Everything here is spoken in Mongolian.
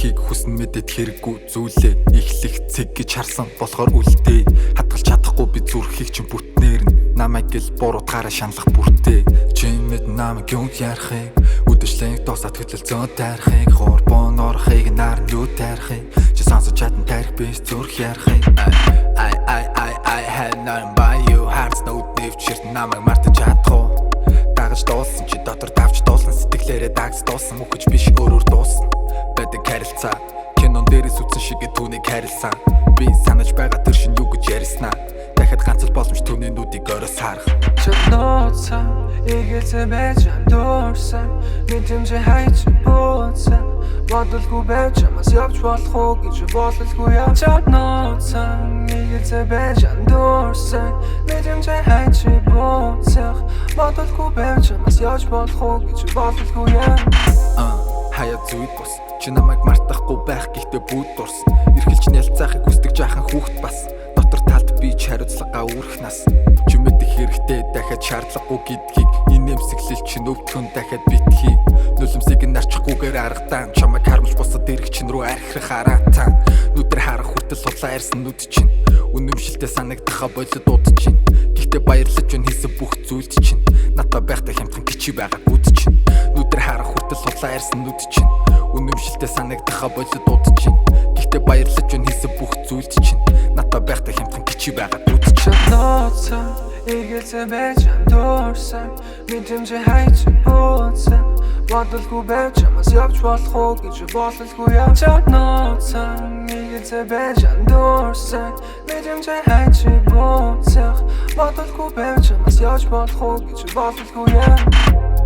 Хэлхийг хүсн мэдээд хэрэггүй зүйлээ эхлэх цэг гэж харсан болохоор үлдээ. Хадгалж чадахгүй би зүрхийг чинь бүтнээр нь намайг гэл буруутгаараа шаналх бүртээ. Чимэд намайг юунд ярахыг үдэшлэнг дуусаад хөдлөл зөө тайрахыг хорбон орохыг нар юу тайрахыг чи сонсож чадан тарих биш зүрх ярахыг I had nothing by you hearts no нэвчэрт намайг мартаж чадахгүй. Дагаж дуулсан чи дотор давж дуулсан сэтгэлээрээ дагц дуулсан үхэж биш өөрөөр дуулсан. Байдаг харилцаа кинон дээрээс үтсэн шигээ түүнийг харилсан. Би санаж байгаа тэр шин юу гэж ярьснаа дахиад ганц л боломж түүний нүдийг өрөөс харах. Нотhin эргэлзээ байж андуурсан мэдрэмжээ хайж бууцсан бодолгүй байж амаас явж болох уу гэж бодлохгүй яа. Нотhin эргэлзээ байж андуурсан мэдрэмжээ хайж бууцсан бодолгүй байж амаас явж болох уу гэж бодлохгүй яа. Хаяа зүйд бос чи намайг мартахгүй байх гэхдээ бүгд дурсан. Эрхэлж нялцаахыг хүсдэг жаахан хүүхэд бас дотор талд би ч хариуцлага үүрэх нас. Чи мэдэх хэрэгтэй дахиад шаардлагагүй гэдгийг инээмсэглэл чи өвтгөн дахиад битгий. Нулимсыг нь арчихгүйгээр аргадаан чамайг харамж босоод ирэх чин рүү архирах араатан. Нүдэр харах хүртэл судлаа ярьсан нүд чинь үнэмшилтэй санагдахаа болоод дууд чинь. Гэхдээ баярлаж байна хийсэн бүх зүйлд чинь надад байхдаа хямдхан гिचи байгаа гүд чинь. Нүдэр харах хүртэл судлаа ярьсан нүд чинь үнэмшилтэй санагдахаа болоод дууд чинь. Гэхдээ баярлаж байна хийсэн бүх зүйлд чинь надад байхдаа хямдхан гिचи байгаа гүд чинь. Nothin эргэлзээ байж андуурсан мэдрэмжээ хайж бууцсан бодолгүй байж амаас явж болох уу гэж бодлохгүй яа. Nothin эргэлзээ байж андуурсан мэдрэмжээ хайж бууцсан бодолгүй байж амаас явж болох уу гэж бодлохгүй яа.